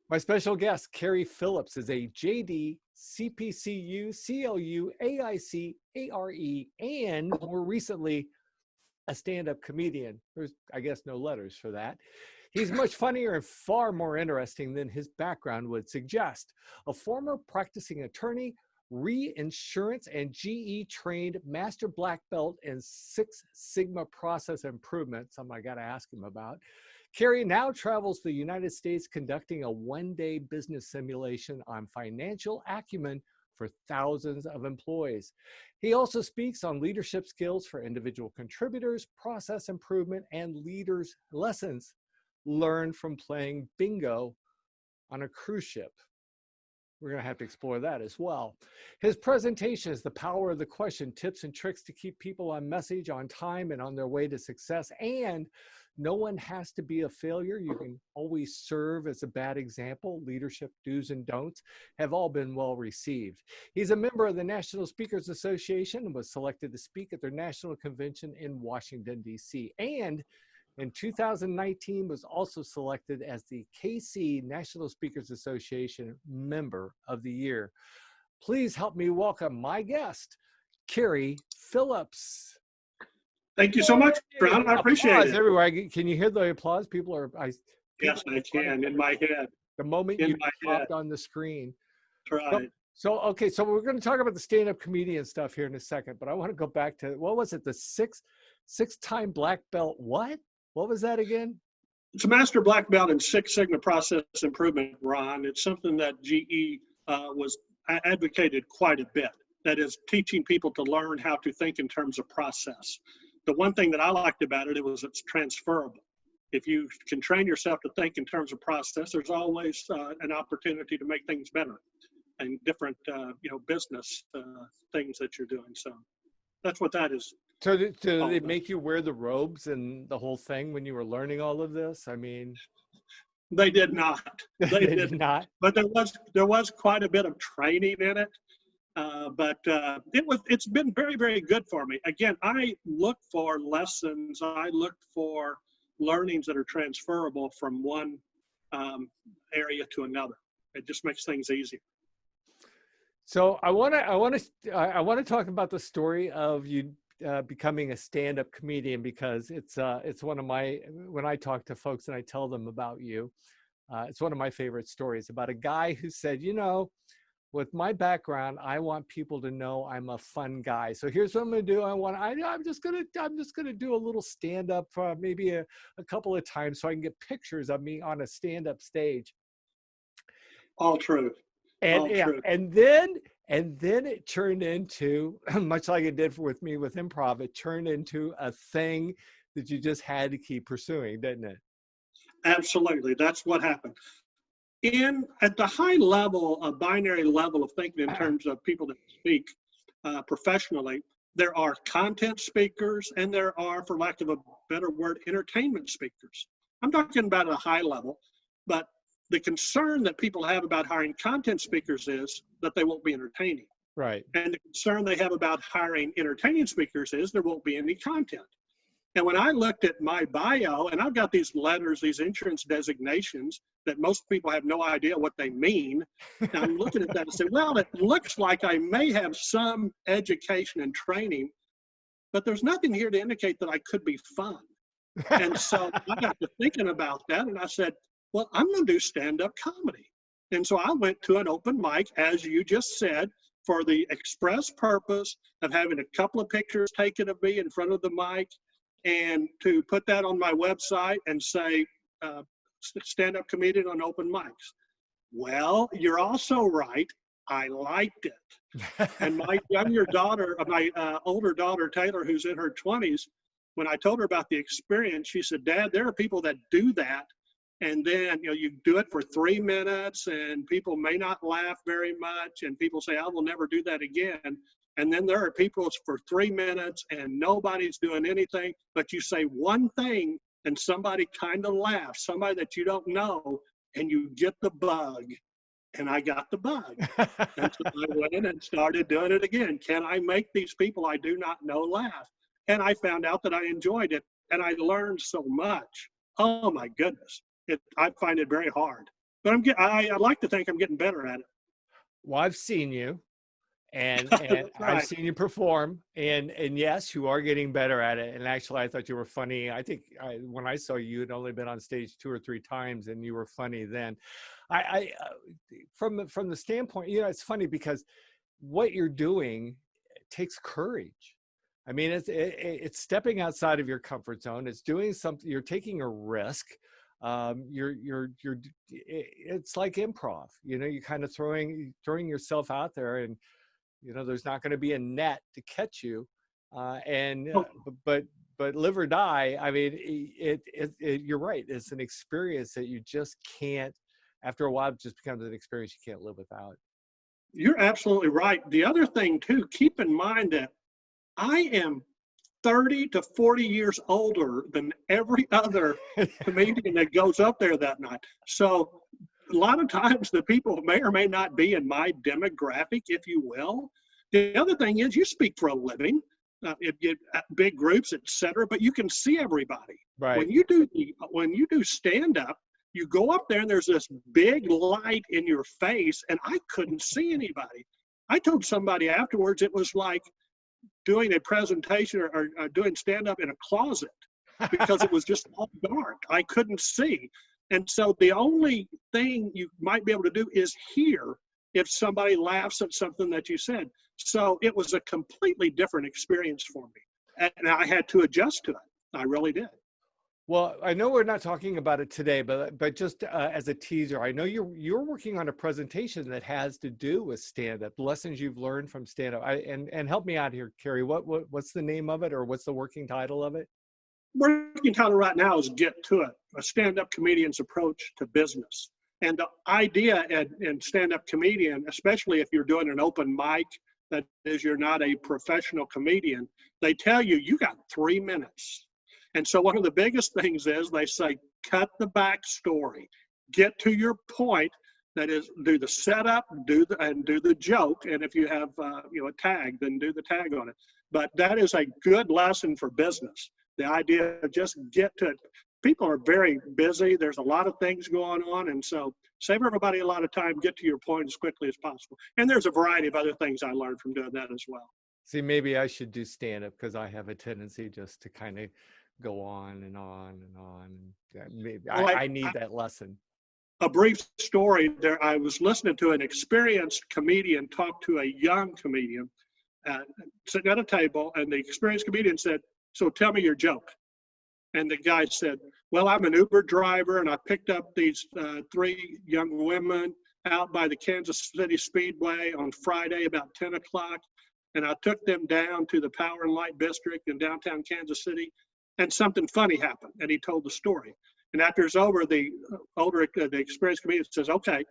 My special guest, Cary Phillips, is a JD, CPCU, CLU, AIC, ARE, and more recently, a stand-up comedian. There's, I guess, no letters for that. He's much funnier and far more interesting than his background would suggest. A former practicing attorney, reinsurance and GE trained master black belt in Six Sigma process improvement, something I got to ask him about. Cary now travels the United States conducting a one-day business simulation on financial acumen for thousands of employees. He also speaks on leadership skills for individual contributors, process improvement, and leaders' lessons learned from playing bingo on a cruise ship. We're going to have to explore that as well. His presentation is The Power of the Question, tips and tricks to keep people on message, on time, and on their way to success. And no one has to be a failure. You can always serve as a bad example. Leadership do's and don'ts have all been well received. He's a member of the National Speakers Association and was selected to speak at their national convention in Washington, D.C. And in 2019 was also selected as the KC National Speakers Association Member of the Year. Please help me welcome my guest, Cary Phillips. Thank you so much, Ron. I appreciate it. Everywhere. Can you hear the applause? People are. Yes, I can. In my head. The moment you popped on the screen. Right. So we're going to talk about the stand-up comedian stuff here in a second, but I want to go back to, what was it? The six-time black belt. What was that again? It's a master black belt in Six Sigma process improvement, Ron. It's something that GE was advocated quite a bit. That is teaching people to learn how to think in terms of process. The one thing that I liked about it was it's transferable. If you can train yourself to think in terms of process, there's always an opportunity to make things better and different, business things that you're doing. So that's what that is. So did they make you wear the robes and the whole thing when you were learning all of this? I mean, they did not. They did not. But there was quite a bit of training in it. But it's been very, very good for me. Again, I look for lessons. I look for learnings that are transferable from one area to another. It just makes things easier. So I want to talk about the story of you becoming a stand-up comedian, because it's one of my, when I talk to folks and I tell them about you, it's one of my favorite stories about a guy who said, with my background, I want people to know I'm a fun guy. So here's what I'm going to do. I'm just going to do a little stand up for maybe a couple of times so I can get pictures of me on a stand up stage. All true. And then it turned into, much like it did with me with improv, it turned into a thing that you just had to keep pursuing, didn't it? Absolutely. That's what happened. At the high level, a binary level of thinking in terms of people that speak professionally, there are content speakers and there are, for lack of a better word, entertainment speakers. I'm talking about at a high level, but the concern that people have about hiring content speakers is that they won't be entertaining. Right. And the concern they have about hiring entertaining speakers is there won't be any content. And when I looked at my bio, and I've got these letters, these insurance designations that most people have no idea what they mean. And I'm looking at that and say, well, it looks like I may have some education and training, but there's nothing here to indicate that I could be fun. And so I got to thinking about that, and I said, well, I'm going to do stand-up comedy. And so I went to an open mic, as you just said, for the express purpose of having a couple of pictures taken of me in front of the mic, and to put that on my website and say, stand-up comedian on open mics. Well, you're also right. I liked it. And my younger daughter, my older daughter, Taylor, who's in her 20s, when I told her about the experience, she said, Dad, there are people that do that. And then, you do it for 3 minutes and people may not laugh very much. And people say, I will never do that again. And then there are people for 3 minutes and nobody's doing anything, but you say one thing and somebody kind of laughs, somebody that you don't know, and you get the bug. And I got the bug. And so I went in and started doing it again. Can I make these people I do not know laugh? And I found out that I enjoyed it, and I learned so much. Oh my goodness. I find it very hard. but I like to think I'm getting better at it. Well, I've seen you, and That's I've right. seen you perform, and yes, you are getting better at it. And actually, I thought you were funny. I think when I saw you, you'd only been on stage 2 or 3 times, and you were funny then. From the standpoint, it's funny because what you're doing takes courage. I mean, it's stepping outside of your comfort zone. It's doing something. You're taking a risk. It's like improv. You're kind of throwing yourself out there, and there's not going to be a net to catch you. But live or die. I mean, you're right. It's an experience that you just can't. After a while, it just becomes an experience you can't live without. You're absolutely right. The other thing too, keep in mind that I am 30 to 40 years older than every other comedian that goes up there that night. So a lot of times the people may or may not be in my demographic, if you will. The other thing is you speak for a living, big groups, etc., but you can see everybody. Right. When you do stand up, you go up there and there's this big light in your face, and I couldn't see anybody. I told somebody afterwards it was like doing a presentation or doing stand-up in a closet because it was just all dark. I couldn't see. And so the only thing you might be able to do is hear if somebody laughs at something that you said. So it was a completely different experience for me. And I had to adjust to it. I really did. Well, I know we're not talking about it today, but just as a teaser, I know you're working on a presentation that has to do with stand-up, lessons you've learned from stand-up. And help me out here, Cary. What's the name of it, or what's the working title of it? Working title right now is Get to It, a stand-up comedian's approach to business. And the idea in stand-up comedian, especially if you're doing an open mic, that is, you're not a professional comedian, they tell you got 3 minutes. And so one of the biggest things is they say, cut the backstory, get to your point. That is, do the setup, do the joke. And if you have a tag, then do the tag on it. But that is a good lesson for business. The idea of just get to it. People are very busy. There's a lot of things going on. And so save everybody a lot of time, get to your point as quickly as possible. And there's a variety of other things I learned from doing that as well. See, maybe I should do stand-up because I have a tendency just to kind of go on and on and on. Maybe well, I need that lesson. A brief story there. I was listening to an experienced comedian talk to a young comedian sitting at a table, and the experienced comedian said, "So tell me your joke." And the guy said, "Well, I'm an Uber driver, and I picked up these 3 young women out by the Kansas City Speedway on Friday about 10 o'clock, and I took them down to the Power and Light District in downtown Kansas City, and something funny happened." And he told the story. And after it's over, the experienced comedian says, "Okay,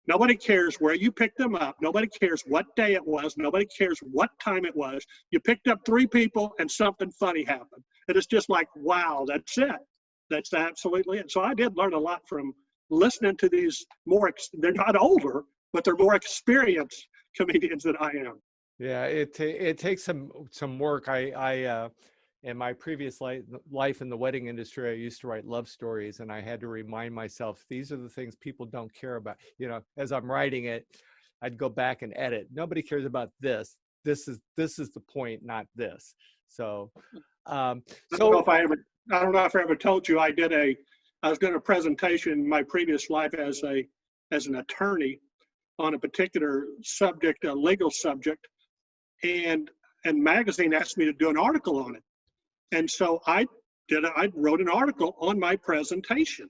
nobody cares where you picked them up. Nobody cares what day it was. Nobody cares what time it was. You picked up 3 people and something funny happened." And it's just like, wow, that's it. That's absolutely it. So I did learn a lot from listening to these they're not older, but they're more experienced comedians than I am. Yeah, it takes some work. I in my previous life in the wedding industry, I used to write love stories, and I had to remind myself, these are the things people don't care about. As I'm writing it, I'd go back and edit. Nobody cares about this. This is the point, not this. So, I don't know if I ever told you I was doing a presentation in my previous life as an attorney on a particular subject, a legal subject, and magazine asked me to do an article on it. And so I wrote an article on my presentation.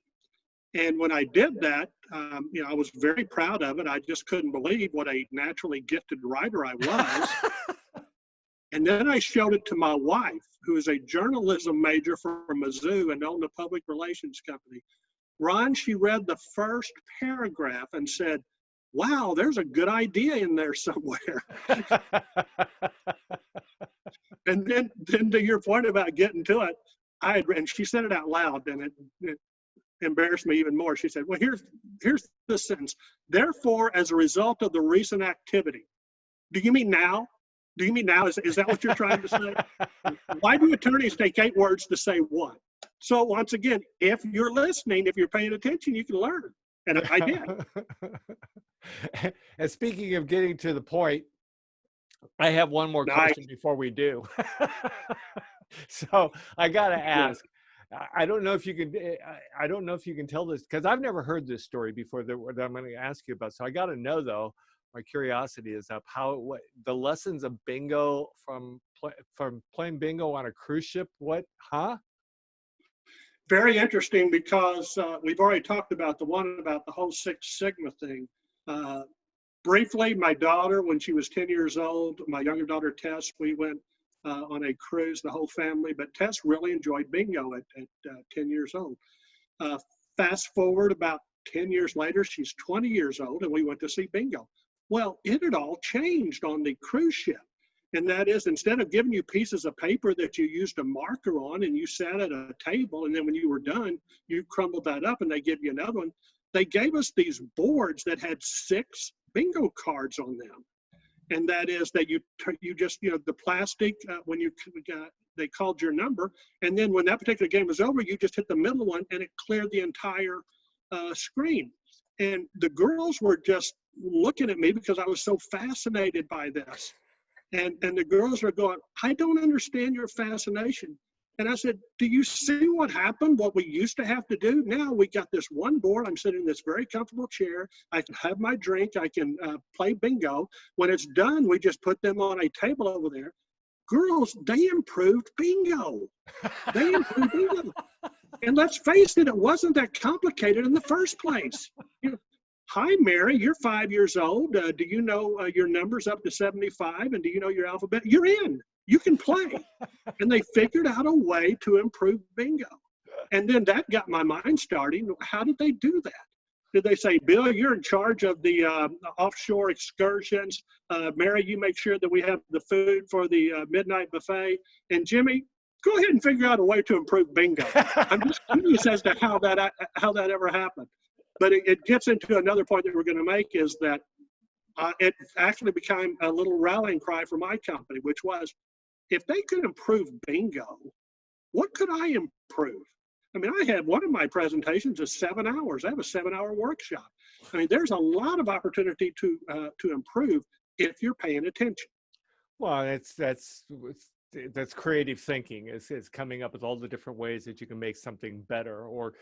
And when I did that, I was very proud of it. I just couldn't believe what a naturally gifted writer I was. And then I showed it to my wife, who is a journalism major from Mizzou and owned a public relations company. Ron, she read the first paragraph and said, "Wow, there's a good idea in there somewhere." And then to your point about getting to it, and she said it out loud, and it embarrassed me even more. She said, "Well, here's the sentence. Therefore, as a result of the recent activity." Do you mean now? Do you mean now? Is that what you're trying to say? Why do attorneys take 8 words to say one? So once again, if you're listening, if you're paying attention, you can learn. And I did. And speaking of getting to the point, I have one more Nice. question before we do. So I got to ask, I don't know if you can, I don't know if you can tell this, because I've never heard this story before that I'm going to ask you about. So I got to know, though, my curiosity is up, what the lessons of bingo from playing bingo on a cruise ship. Very interesting, because we've already talked about the whole Six Sigma thing. Briefly, my daughter, when she was 10 years old, my younger daughter, Tess, we went on a cruise, the whole family, but Tess really enjoyed bingo at 10 years old. Fast forward about 10 years later, she's 20 years old, and we went to see bingo. Well, it had all changed on the cruise ship. And that is, instead of giving you pieces of paper that you used a marker on and you sat at a table, and then when you were done, you crumbled that up and they give you another one, they gave us these boards that had 6 bingo cards on them. And that is that you just, the plastic, when they called your number, and then when that particular game was over, you just hit the middle one and it cleared the entire screen. And the girls were just looking at me because I was so fascinated by this. And the girls are going, I don't understand your fascination. And I said, do you see what happened, what we used to have to do? Now we got this one board. I'm sitting in this very comfortable chair. I can have my drink. I can play bingo. When it's done, we just put them on a table over there. Girls, they improved bingo. They improved bingo. And let's face it, it wasn't that complicated in the first place. Hi, Mary, you're 5 years old. Do you know your numbers up to 75? And do you know your alphabet? You're in. You can play. And they figured out a way to improve bingo. And then that got my mind starting. How did they do that? Did they say, Bill, you're in charge of the offshore excursions. Mary, you make sure that we have the food for the midnight buffet. And Jimmy, go ahead and figure out a way to improve bingo. I'm just curious as to how that ever happened. But it gets into another point that we're going to make, is that it actually became a little rallying cry for my company, which was, if they could improve bingo, what could I improve? I mean, I had one of my presentations is 7 hours. I have a 7-hour workshop. I mean, there's a lot of opportunity to improve if you're paying attention. Well, that's creative thinking. It's coming up with all the different ways that you can make something better, or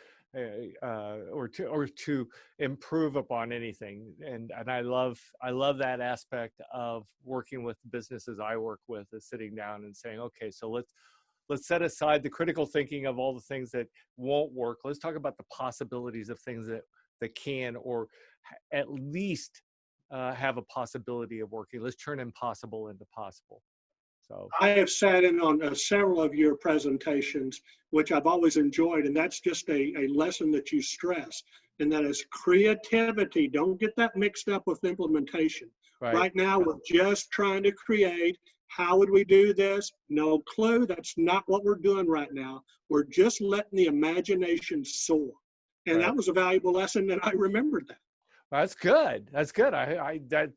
to improve upon anything. And I love that aspect of working with businesses I work with, is sitting down and saying, okay, so let's set aside the critical thinking of all the things that won't work. Let's talk about the possibilities of things that can, or at least have a possibility of working. Let's turn impossible into possible. So I have sat in on several of your presentations, which I've always enjoyed, and that's just a lesson that you stress, and that is creativity. Don't get that mixed up with implementation. Right now, we're just trying to create. How would we do this? No clue. That's not what we're doing right now. We're just letting the imagination soar. And that was a valuable lesson, and I remembered that. That's good. That's good. That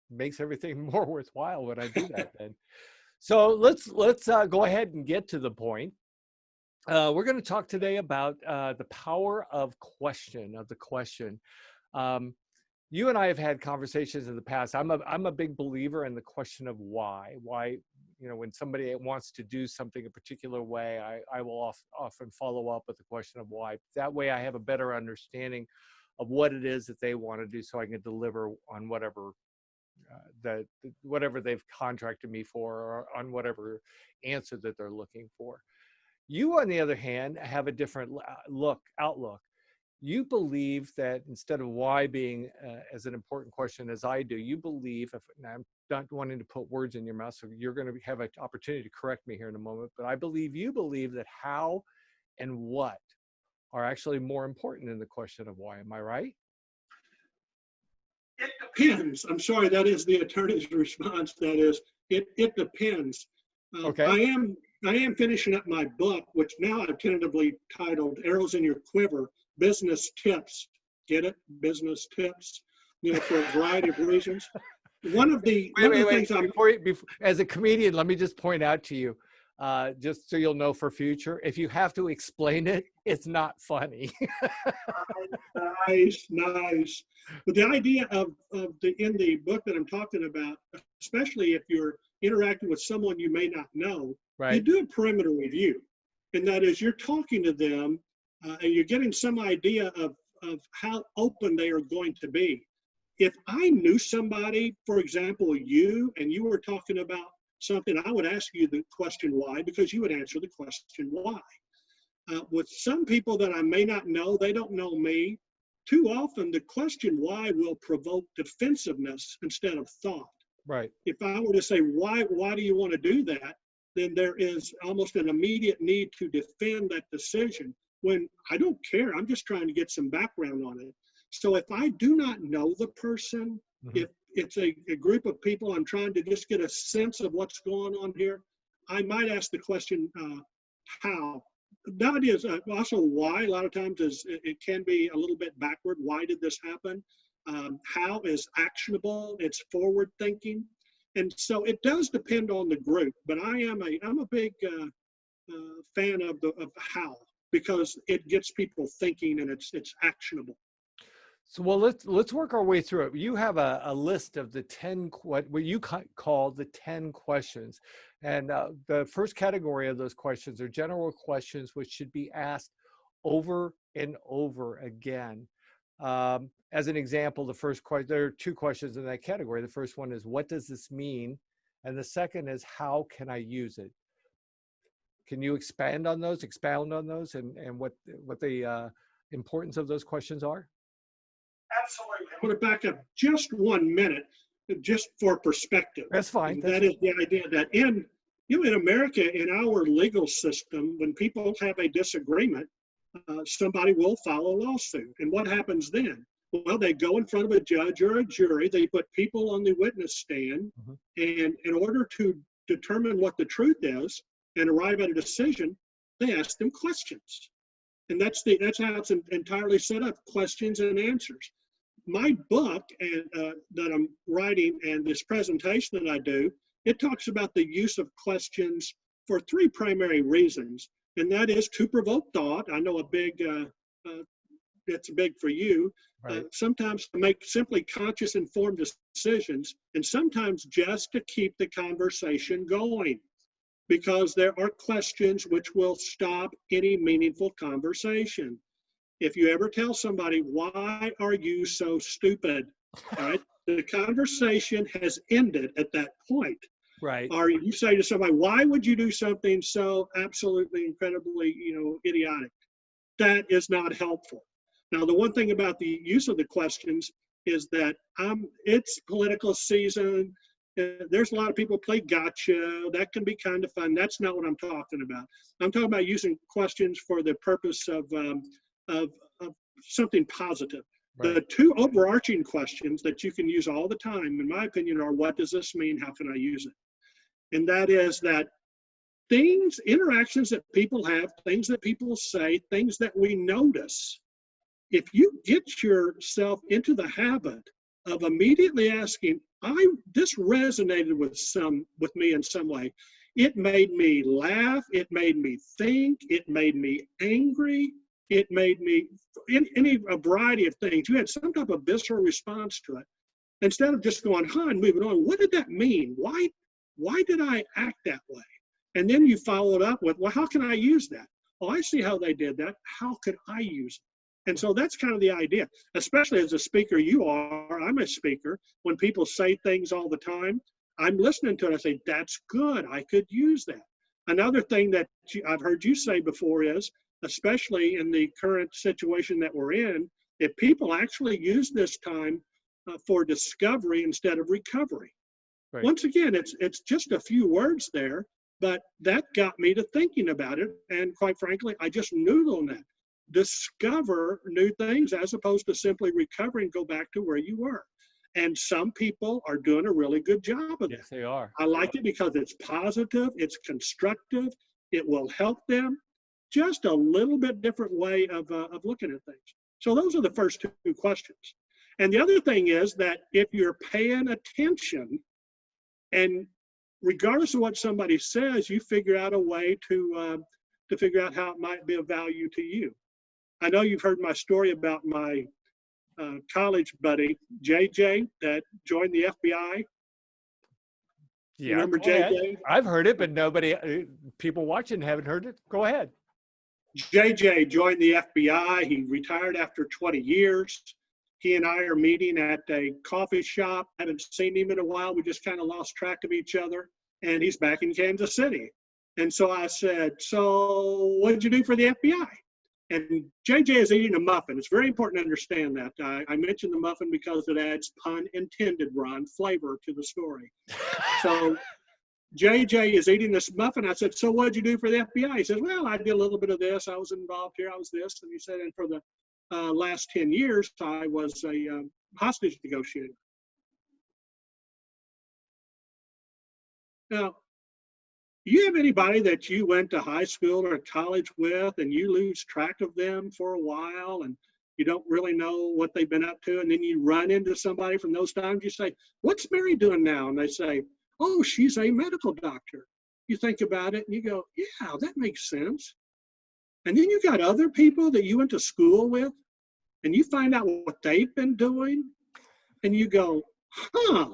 makes everything more worthwhile when I do that then. So let's go ahead and get to the point. We're going to talk today about the power of the question. You and I have had conversations in the past. I'm a big believer in the question of why. Why, when somebody wants to do something a particular way, I will often follow up with the question of why. That way I have a better understanding of what it is that they want to do, so I can deliver on whatever whatever they've contracted me for, or on whatever answer that they're looking for. You, on the other hand, have a different outlook. You believe that instead of why being as an important question as I do, you believe, and I'm not wanting to put words in your mouth, so you're going to have an opportunity to correct me here in a moment, but I believe you believe that how and what are actually more important than the question of why. Am I right? It depends. I'm sorry, that is the attorney's response. That is, it depends. Okay. I am finishing up my book, which now I've tentatively titled Arrows in Your Quiver, Business Tips. Get it? Business tips, for a variety of reasons. One of the things before, as a comedian, let me just point out to you, just so you'll know for future. If you have to explain it, it's not funny. Nice, nice. But the idea in the book that I'm talking about, especially if you're interacting with someone you may not know, you Right. do a perimeter review. And that is, you're talking to them and you're getting some idea of how open they are going to be. If I knew somebody, for example, you, and you were talking about something, I would ask you the question why, because you would answer the question why. With some people that I may not know, they don't know me, too often the question why will provoke defensiveness instead of thought. Right. If I were to say, why do you want to do that? Then there is almost an immediate need to defend that decision when I don't care. I'm just trying to get some background on it. So if I do not know the person, if it's a group of people, I'm trying to just get a sense of what's going on here, I might ask the question, how? That is also why. A lot of times it can be a little bit backward. Why did this happen? How is actionable? It's forward thinking. And so it does depend on the group, but I'm a big fan of how, because it gets people thinking and it's actionable. So, well, let's work our way through it. You have a list of the 10, what you call the 10 questions. And the first category of those questions are general questions, which should be asked over and over again. As an example, the first question, there are 2 questions in that category. The first one is, what does this mean? And the second is, how can I use it? Can you expound on those, and what the importance of those questions are? Absolutely. I'm going to back up just 1 minute, just for perspective. That's fine. That is the idea that in America, in our legal system, when people have a disagreement, somebody will file a lawsuit. And what happens then? Well, they go in front of a judge or a jury. They put people on the witness stand, and in order to determine what the truth is and arrive at a decision, they ask them questions. And that's how it's entirely set up: questions and answers. My book that I'm writing and this presentation that I do, it talks about the use of questions for 3 primary reasons, and that is to provoke thought. I know that's big for you. Right. Sometimes to make simply conscious, informed decisions, and sometimes just to keep the conversation going, because there are questions which will stop any meaningful conversation. If you ever tell somebody, why are you so stupid? All right, the conversation has ended at that point. Right. Or you say to somebody, why would you do something so absolutely incredibly, idiotic? That is not helpful. Now, the one thing about the use of the questions is that it's political season. There's a lot of people play gotcha. That can be kind of fun. That's not what I'm talking about. I'm talking about using questions for the purpose of something positive. Right. The 2 overarching questions that you can use all the time, in my opinion, are, what does this mean? How can I use it? And that is that interactions that people have, things that people say, things that we notice, if you get yourself into the habit of immediately asking, this resonated with me in some way. It made me laugh. It made me think. It made me angry. It made me a variety of things. You had some type of visceral response to it. Instead of just going, and moving on, what did that mean? Why did I act that way? And then you follow it up with, well, how can I use that? Oh, I see how they did that. How could I use it? And so that's kind of the idea, especially as a speaker you are. I'm a speaker. When people say things all the time, I'm listening to it. I say, that's good. I could use that. Another thing that I've heard you say before is, especially in the current situation that we're in, if people actually use this time for discovery instead of recovery. Right. Once again, it's just a few words there, but that got me to thinking about it. And quite frankly, I just noodled on that. Discover new things as opposed to simply recover and go back to where you were. And some people are doing a really good job of that. Yes, they are. I like it because it's positive, it's constructive, it will help them. Just a little bit different way of looking at things. So those are the first 2 questions. And the other thing is that if you're paying attention and regardless of what somebody says, you figure out a way to figure out how it might be of value to you. I know you've heard my story about my college buddy, JJ, that joined the FBI. You Yeah, remember go ahead. JJ? I've heard it, but nobody, people watching haven't heard it. Go ahead. JJ joined the FBI. He retired after 20 years. He and I are meeting at a coffee shop. I haven't seen him in a while. We just kind of lost track of each other. And he's back in Kansas City. And so I said, so what did you do for the FBI? And JJ is eating a muffin. It's very important to understand that. I mentioned the muffin because it adds, pun intended, Ron, flavor to the story. So JJ is eating this muffin. I said, so what did you do for the FBI? He says, well, I did a little bit of this. I was involved here. I was this. And he said, and for the last 10 years, I was a hostage negotiator. Now, you have anybody that you went to high school or college with and you lose track of them for a while and you don't really know what they've been up to, and then you run into somebody from those times, you say, what's Mary doing now? And they say, oh, she's a medical doctor. You think about it and you go, yeah, that makes sense. And then you got other people that you went to school with and you find out what they've been doing and you go, huh.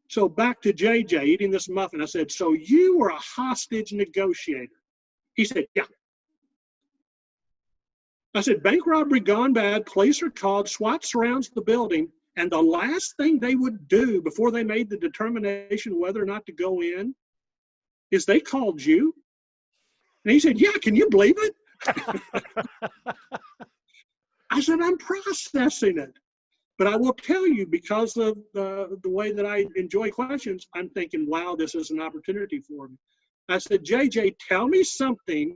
So back to JJ eating this muffin. I said, so you were a hostage negotiator? He said, yeah. I said, bank robbery gone bad. Police are called. SWAT surrounds the building. And the last thing they would do before they made the determination whether or not to go in is they called you. And he said, yeah, can you believe it? I said, I'm processing it. But I will tell you, because of the way that I enjoy questions, I'm thinking, wow, this is an opportunity for me. I said, JJ, tell me something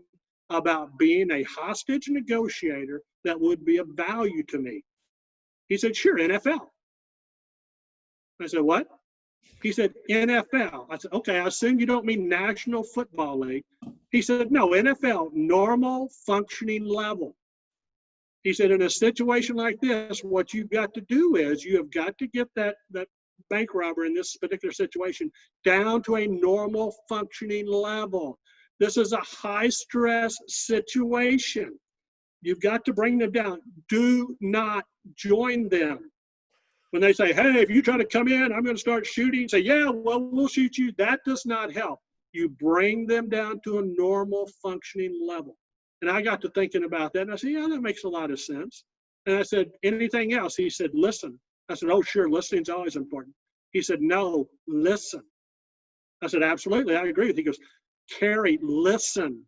about being a hostage negotiator that would be of value to me. He said, sure, NFL. I said, what? He said, NFL. I said, okay, I assume you don't mean National Football League. He said, no, NFL, normal functioning level. He said, in a situation like this, what you've got to do is you have got to get that bank robber in this particular situation down to a normal functioning level. This is a high stress situation. You've got to bring them down. Do not join them. When they say, hey, if you try to come in, I'm going to start shooting. Say, yeah, well, we'll shoot you. That does not help. You bring them down to a normal functioning level. And I got to thinking about that. And I said, yeah, that makes a lot of sense. And I said, anything else? He said, listen. I said, oh, sure, listening's always important. He said, no, listen. I said, absolutely, I agree with you. He goes, Cary, listen.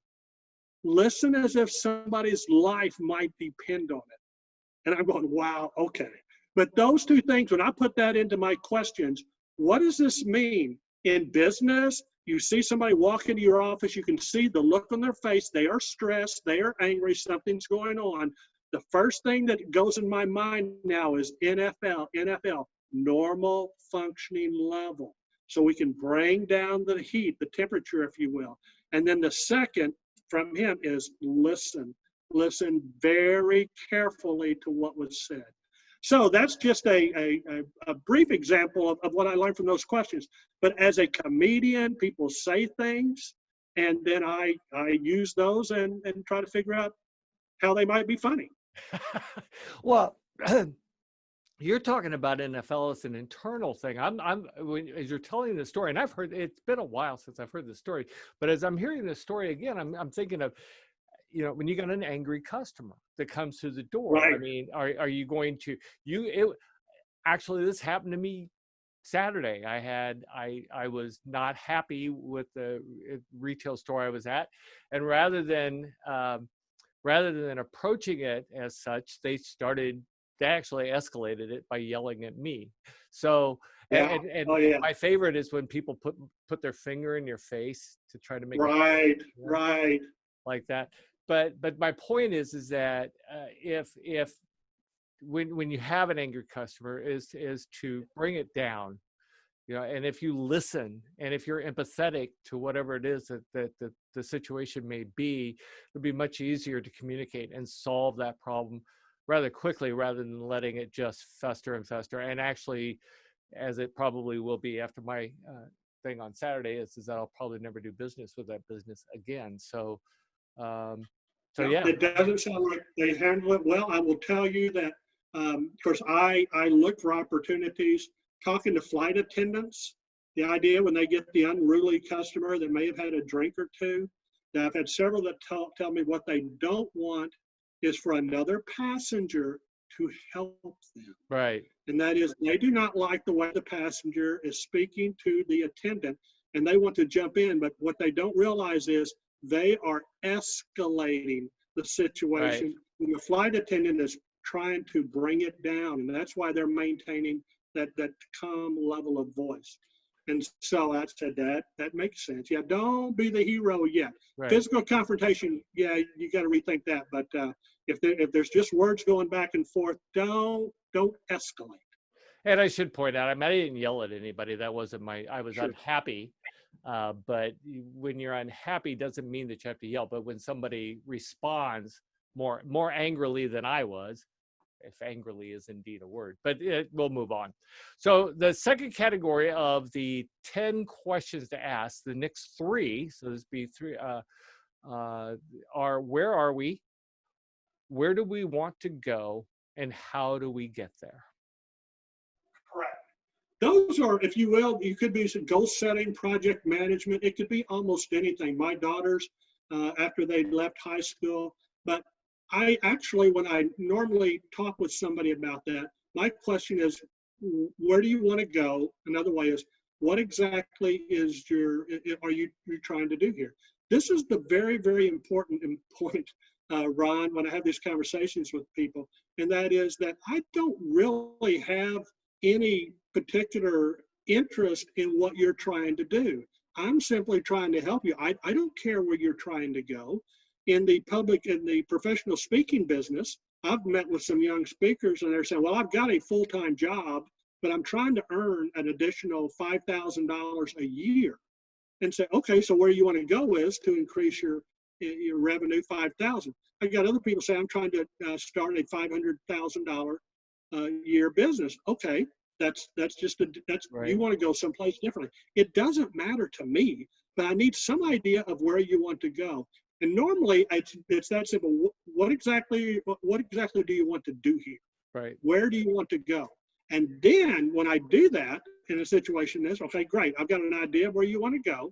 Listen as if somebody's life might depend on it. And I'm going, wow, okay. But those two things, when I put that into my questions, what does this mean? In business, you see somebody walk into your office, you can see the look on their face. They are stressed, they are angry, something's going on. The first thing that goes in my mind now is NFL, normal functioning level. So we can bring down the heat, the temperature, if you will. And then the second from him is listen. Listen very carefully to what was said. So that's just a brief example of what I learned from those questions. But as a comedian, people say things, and then I use those and try to figure out how they might be funny. Well, you're talking about NFL as an internal thing. As you're telling the story, and I've heard, it's been a while since I've heard the story, but as I'm hearing the story again, I'm thinking of, you know, when you got an angry customer that comes to the door, right. I mean, are you going to, actually, this happened to me Saturday. I was not happy with the retail store I was at. And rather than approaching it as such, they actually escalated it by yelling at me. So, yeah. And my favorite is when people put their finger in your face to try to make it right like that. But my point is that if when you have an angry customer is to bring it down, you know, and if you listen and if you're empathetic to whatever it is that the situation may be, it'll be much easier to communicate and solve that problem rather quickly rather than letting it just fester and fester. And actually, as it probably will be after my thing on Saturday is that I'll probably never do business with that business again. So, yeah. It doesn't sound like they handle it well. I will tell you that, of course, I look for opportunities, talking to flight attendants. The idea when they get the unruly customer that may have had a drink or two, that I've had several that tell me what they don't want is for another passenger to help them. Right. And that is, they do not like the way the passenger is speaking to the attendant, and they want to jump in. But what they don't realize is they are escalating the situation. Right. And the flight attendant is trying to bring it down, and that's why they're maintaining that calm level of voice. And so I said that makes sense. Yeah, don't be the hero yet. Right. Physical confrontation, yeah, you got to rethink that. But if there's just words going back and forth, don't escalate. And I should point out, I mean, I didn't yell at anybody. That wasn't I was unhappy. But when you're unhappy, doesn't mean that you have to yell. But when somebody responds more angrily than I was, if angrily is indeed a word, but we'll move on. So the second category of the 10 questions to ask, the next three, so this be three, are where are we? Where do we want to go? And how do we get there? Correct. Those are, if you will, you could be some goal setting, project management. It could be almost anything. My daughters, after they left high school, but I actually, when I normally talk with somebody about that, my question is, where do you want to go? Another way is, what exactly are you trying to do here? This is the very, very important point, Ron, when I have these conversations with people, and that is that I don't really have any particular interest in what you're trying to do. I'm simply trying to help you. I don't care where you're trying to go. In the professional speaking business, I've met with some young speakers and they're saying, well, I've got a full-time job, but I'm trying to earn an additional $5,000 a year. And say, okay, so where you want to go is to increase your revenue 5,000. I got other people say, I'm trying to start a $500,000 a year business. Okay, that's right. You want to go someplace differently. It doesn't matter to me, but I need some idea of where you want to go. And normally it's that simple. What exactly do you want to do here? Right. Where do you want to go? And then when I do that in a situation this, okay, great. I've got an idea of where you want to go.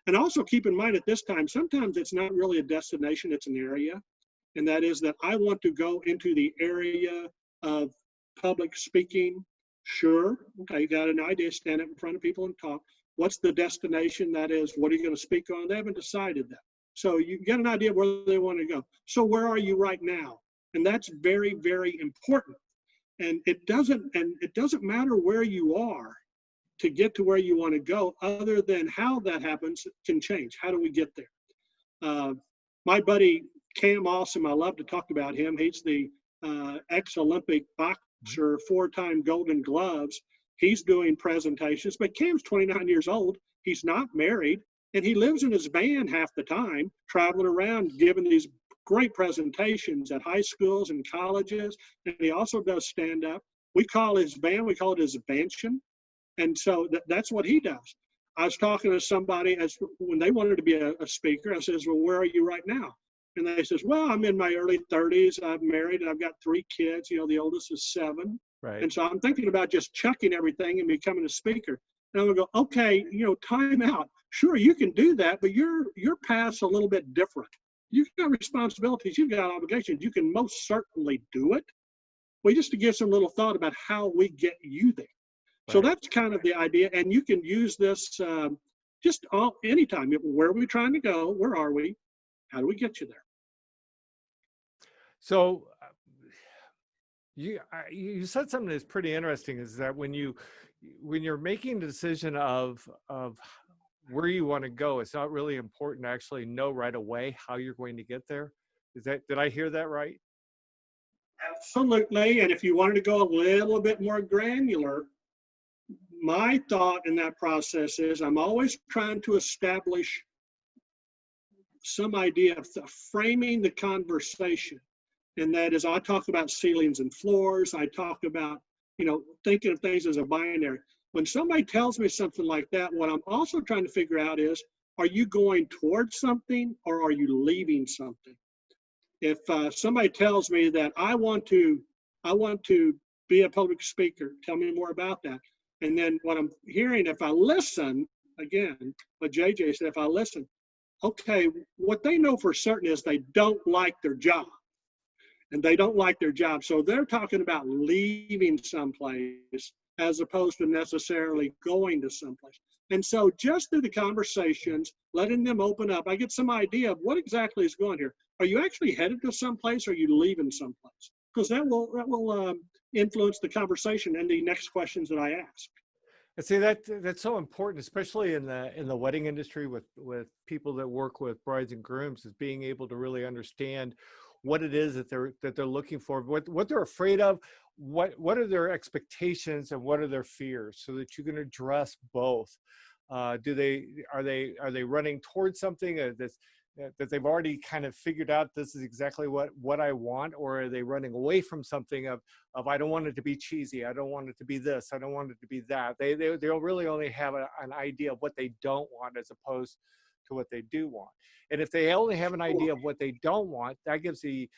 And also keep in mind at this time, sometimes it's not really a destination, it's an area. And that is that I want to go into the area of public speaking. Sure. Okay, you got an idea, stand up in front of people and talk. What's the destination? That is, what are you going to speak on? They haven't decided that. So you get an idea where they want to go. So where are you right now? And that's very, very important. And it doesn't matter where you are to get to where you want to go, other than how that happens can change. How do we get there? My buddy Cam Awesome, I love to talk about him. He's the ex-Olympic boxer, 4-time Golden Gloves. He's doing presentations, but Cam's 29 years old. He's not married. And he lives in his van half the time, traveling around, giving these great presentations at high schools and colleges. And he also does stand up. We call his it his mansion. And so that's what he does. I was talking to somebody when they wanted to be a speaker. I says, well, where are you right now? And they says, well, I'm in my early 30s. I'm married and I've got 3 kids. You know, the oldest is 7. Right. And so I'm thinking about just chucking everything and becoming a speaker. And I'm gonna go, okay, time out. Sure, you can do that, but your path's a little bit different. You've got responsibilities, you've got obligations. You can most certainly do it. Well, just to give some little thought about how we get you there. Right. So that's kind of the idea, and you can use this anytime. Where are we trying to go? Where are we? How do we get you there? So you said something that's pretty interesting, is that when you're making a decision of where you want to go, it's not really important to actually know right away how you're going to get there. Did I hear that right? Absolutely. And if you wanted to go a little bit more granular, my thought in that process is I'm always trying to establish some idea of framing the conversation. And that is, I talk about ceilings and floors. I talk about, thinking of things as a binary. when somebody tells me something like that, what I'm also trying to figure out is, are you going towards something or are you leaving something? If somebody tells me that I want to be a public speaker, tell me more about that. And then what I'm hearing, if I listen, again, what JJ said, if I listen, okay, what they know for certain is they don't like their job. And they don't like their job. So they're talking about leaving someplace as opposed to necessarily going to someplace. And so just through the conversations, letting them open up, I get some idea of what exactly is going here. Are you actually headed to someplace or are you leaving someplace? Because that will influence the conversation and the next questions that I ask. I see that's so important, especially in the wedding industry with people that work with brides and grooms, is being able to really understand what it is that they're looking for, what they're afraid of, what are their expectations and what are their fears, so that you can address both. Are they running towards something that they've already kind of figured out this is exactly what I want, or are they running away from something of I don't want it to be cheesy, I don't want it to be this, I don't want it to be that. They'll really only have an idea of what they don't want as opposed to what they do want. And if they only have an idea of what they don't want, that gives the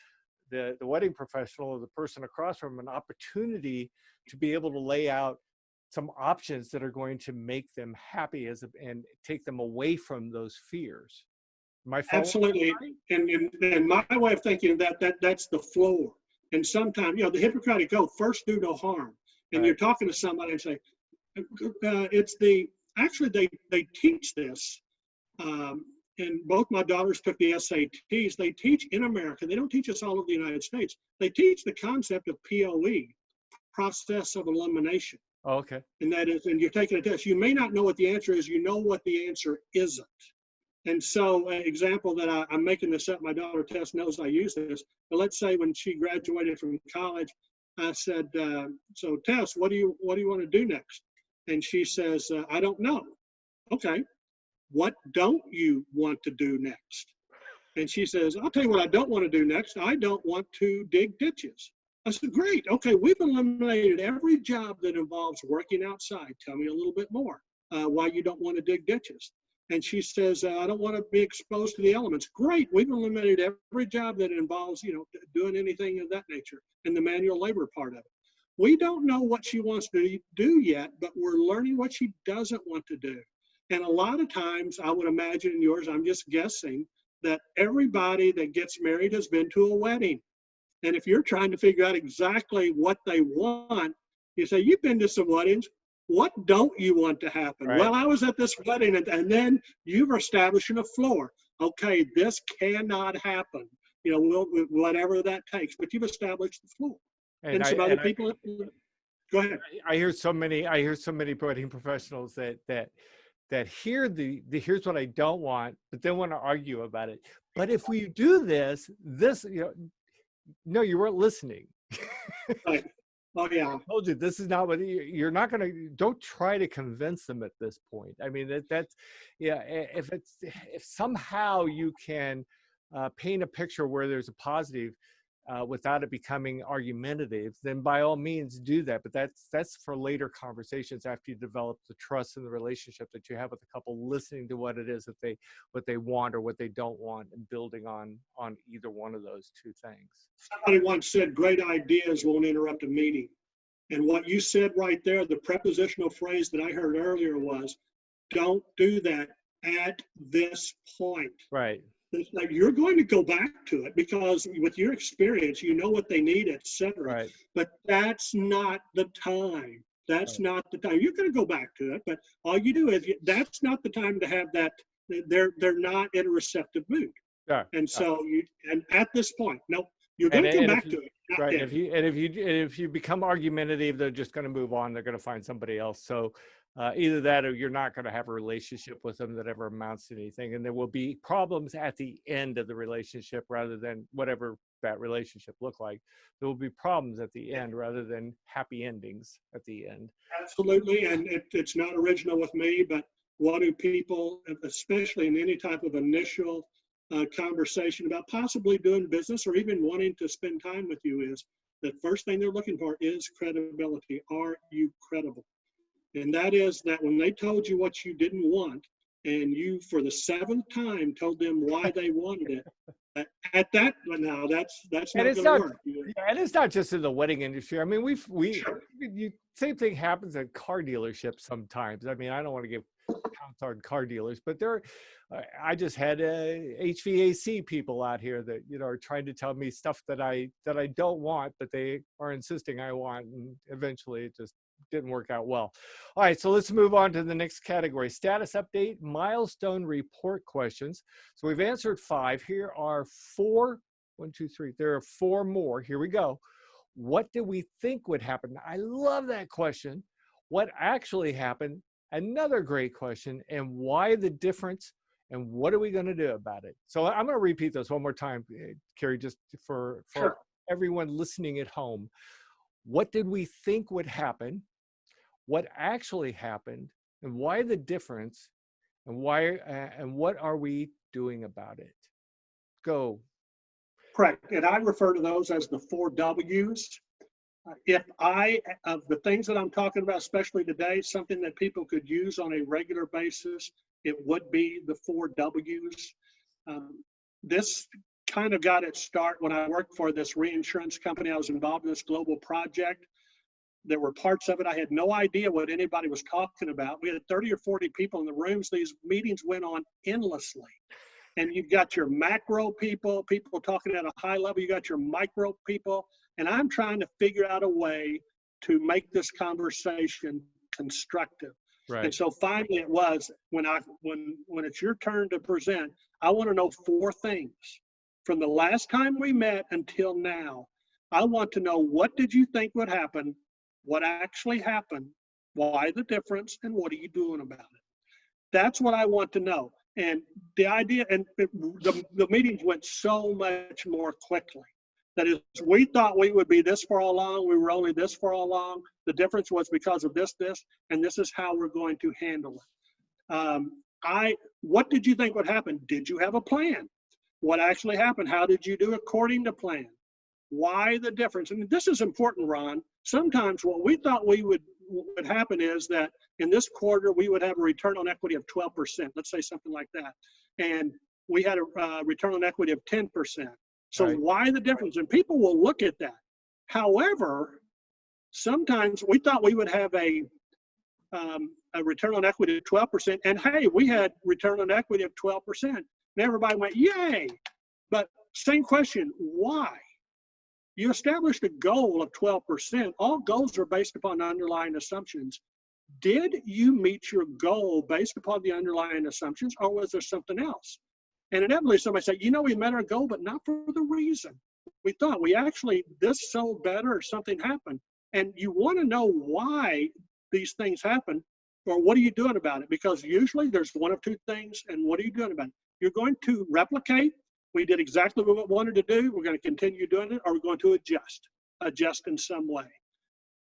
wedding professional or the person across from them an opportunity to be able to lay out some options that are going to make them happy and take them away from those fears. Absolutely. And my way of thinking that's the floor. And sometimes, the Hippocratic Oath, first do no harm. And you're talking to somebody and say, they teach this. And both my daughters took the SATs. They teach in America. They don't teach us all over the United States. They teach the concept of POE, process of elimination. Oh, okay. And that is, and you're taking a test. You may not know what the answer is. You know what the answer isn't. And so an example that I'm making this up, my daughter Tess knows I use this, but let's say when she graduated from college, I said, so Tess, what do you want to do next? And she says, I don't know. Okay, what don't you want to do next? And she says, I'll tell you what I don't want to do next. I don't want to dig ditches. I said, great. Okay, we've eliminated every job that involves working outside. Tell me a little bit more why you don't want to dig ditches. And she says, I don't want to be exposed to the elements. Great, we've eliminated every job that involves, doing anything of that nature and the manual labor part of it. We don't know what she wants to do yet, but we're learning what she doesn't want to do. And a lot of times, I would imagine in yours, I'm just guessing, that everybody that gets married has been to a wedding. And if you're trying to figure out exactly what they want, you say, you've been to some weddings. What don't you want to happen? Right. Well, I was at this wedding, and then you're establishing a floor. Okay, this cannot happen. Whatever that takes, but you've established the floor. And some other people. Go ahead. I hear so many wedding professionals that hear here's what I don't want, but they want to argue about it. But if we do this, no, you weren't listening. Right. Oh yeah. I told you this is not what you're not going to. Don't try to convince them at this point. I mean that's if somehow you can paint a picture where there's a positive without it becoming argumentative, then by all means do that. But that's for later conversations after you develop the trust in the relationship that you have with the couple, listening to what it is that what they want or what they don't want, and building on either one of those two things. Somebody once said, great ideas won't interrupt a meeting. And what you said right there, the prepositional phrase that I heard earlier was, don't do that at this point. Right. It's like you're going to go back to it because with your experience, you know what they need, etc. Right. But that's not the time. That's not the time. You're going to go back to it, but all you do is that's not the time to have that. They're not in a receptive mood. Yeah. And so and at this point, no, you're going to come back to it. Right. If you become argumentative, they're just going to move on. They're going to find somebody else. So either that or you're not going to have a relationship with them that ever amounts to anything. And there will be problems at the end of the relationship rather than whatever that relationship looked like. There will be problems at the end rather than happy endings at the end. Absolutely. And it's not original with me, but what do people, especially in any type of initial conversation about possibly doing business or even wanting to spend time with you, is the first thing they're looking for is credibility. Are you credible? And that is that when they told you what you didn't want, and you, for the seventh time, told them why they wanted it, at that, now that's And not it's going to not, work. yeah, and it's not just in the wedding industry. I mean, Sure. same thing happens at car dealerships sometimes. I mean, I don't want to give counts on car dealers, but I just had HVAC people out here that, are trying to tell me stuff that I don't want, but they are insisting I want, and eventually it just didn't work out well. All right, so let's move on to the next category: status update, milestone report questions. So we've answered 5. Here are 4. 1, 2, 3. There are 4 more. Here we go. What did we think would happen? I love that question. What actually happened? Another great question. And why the difference? And what are we going to do about it? So I'm going to repeat this one more time, Cary, just for Sure. everyone listening at home. What did we think would happen? What actually happened? And why the difference? And what are we doing about it? Go. Correct. And I refer to those as the 4 W's. If of the things that I'm talking about, especially today, something that people could use on a regular basis, it would be the 4 W's. This kind of got its start when I worked for this reinsurance company. I was involved in this global project. There were parts of it I had no idea what anybody was talking about. We had 30 or 40 people in the rooms. These meetings went on endlessly. And you've got your macro people talking at a high level. You got your micro people. And I'm trying to figure out a way to make this conversation constructive. Right. And so finally it was when it's your turn to present, I want to know 4 things from the last time we met until now. I want to know, what did you think would happen? What actually happened? Why the difference? And what are you doing about it? That's what I want to know. And the idea, and the meetings went so much more quickly. That is, we thought we would be this far along. We were only this far along. The difference was because of this, and this is how we're going to handle it. What did you think would happen? Did you have a plan? What actually happened? How did you do according to plan? Why the difference? And this is important, Ron. Sometimes what we thought would happen is that in this quarter, we would have a return on equity of 12%, let's say something like that. And we had a return on equity of 10%. So right. Why the difference? And people will look at that. However, sometimes we thought we would have a return on equity of 12%. And hey, we had return on equity of 12%. And everybody went, yay. But same question, why? You established a goal of 12%. All goals are based upon underlying assumptions. Did you meet your goal based upon the underlying assumptions, or was there something else? And inevitably somebody said, we met our goal, but not for the reason we thought. This sold better or something happened. And you want to know why these things happen, or what are you doing about it? Because usually there's one of 2 things, and what are you doing about it? You're going to replicate. We did exactly what we wanted to do. We're going to continue doing it, or we're going to adjust in some way.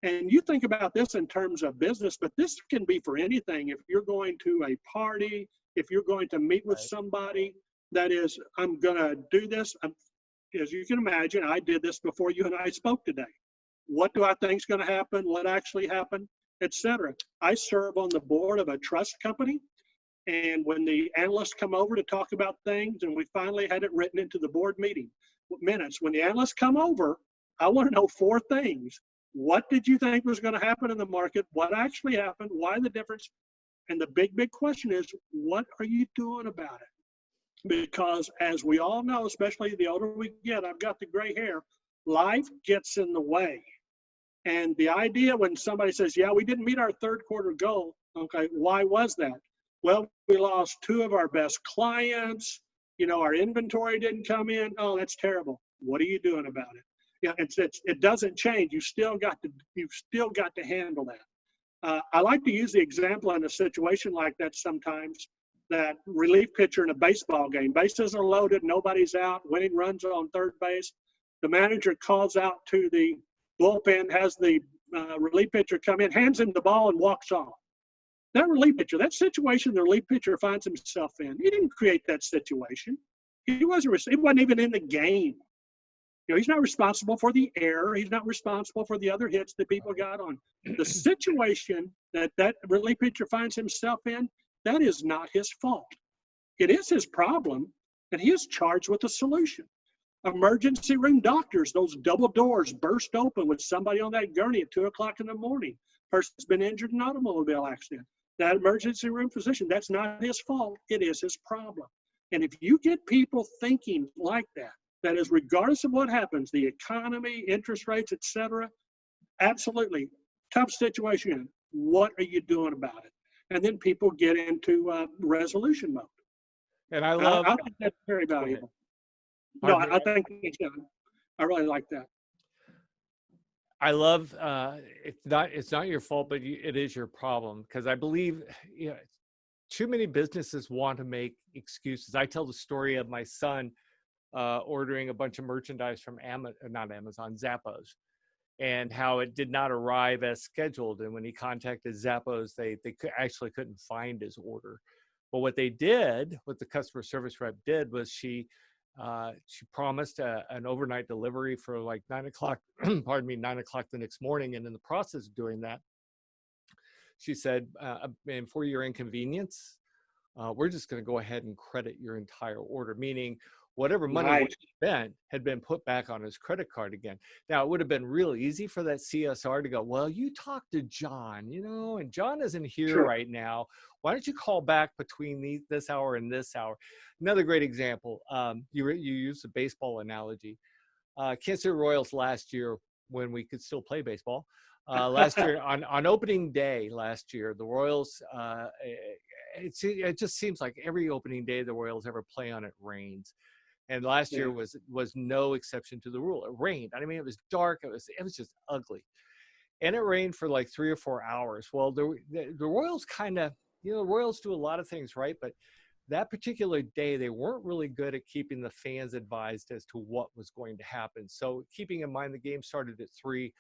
And you think about this in terms of business, but this can be for anything. If you're going to a party, if you're going to meet with somebody, that is, I'm going to do this. As you can imagine, I did this before you and I spoke today. What do I think is going to happen? What actually happened? Etc. I serve on the board of a trust company. And when the analysts come over to talk about things, and we finally had it written into the board meeting minutes, when the analysts come over, I want to know 4 things. What did you think was going to happen in the market? What actually happened? Why the difference? And the big question is, what are you doing about it? Because as we all know, especially the older we get, I've got the gray hair, life gets in the way. And the idea when somebody says, yeah, we didn't meet our 3rd quarter goal, okay, why was that? Well, we lost 2 of our best clients. Our inventory didn't come in. Oh, that's terrible. What are you doing about it? Yeah, it doesn't change. You've still got to handle that. I like to use the example in a situation like that sometimes. That relief pitcher in a baseball game. Bases are loaded. Nobody's out. Winning runs on 3rd base. The manager calls out to the bullpen, has the relief pitcher come in, hands him the ball, and walks off. That relief pitcher, that situation the relief pitcher finds himself in, he didn't create that situation. He wasn't even in the game. You know, he's not responsible for the error. He's not responsible for the other hits that people got on. The situation that relief pitcher finds himself in, that is not his fault. It is his problem, and he is charged with the solution. Emergency room doctors, those double doors burst open with somebody on that gurney at 2 o'clock in the morning. Person's been injured in an automobile accident. That emergency room physician, that's not his fault. It is his problem. And if you get people thinking like that, that is regardless of what happens, the economy, interest rates, etc., absolutely tough situation. What are you doing about it? And then people get into resolution mode. And I think that's very valuable. No, I think I really like that. I love it's not your fault, but it is your problem, because I believe, you know, too many businesses want to make excuses. I tell the story of my son ordering a bunch of merchandise from Zappos, and how it did not arrive as scheduled. And when he contacted Zappos, they actually couldn't find his order. But what they did, what the customer service rep did, was she promised an overnight delivery for like 9 o'clock, pardon me, 9 o'clock the next morning. And in the process of doing that, she said, and for your inconvenience, we're just going to go ahead and credit your entire order, meaning whatever money was spent had been put back on his credit card again. Now, it would have been real easy for that CSR to go, well, you talked to John, you know, and John isn't here right now. Why don't you call back between this hour and this hour? Another great example, you used the baseball analogy. Kansas City Royals last year, when we could still play baseball, last year on opening day last year, the Royals, it just seems like every opening day the Royals ever play on, it rains. And last year was no exception to the rule. It rained. I mean, it was dark. It was just ugly. And it rained for like 3 or 4 hours. Well, the Royals kind of, you know, the Royals do a lot of things right, but that particular day, they weren't really good at keeping the fans advised as to what was going to happen. So keeping in mind the game started at 3,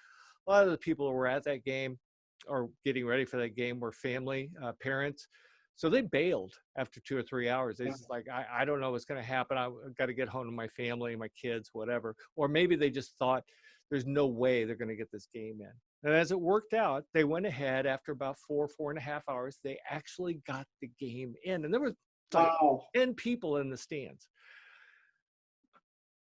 a lot of the people who were at that game or getting ready for that game were family, parents. So they bailed after 2 or 3 hours. They just like, I don't know what's going to happen. I've got to get home to my family, my kids, whatever. Or maybe they just thought there's no way they're going to get this game in. And as it worked out, they went ahead after about 4.5 hours. They actually got the game in. And there was like 10 people in the stands.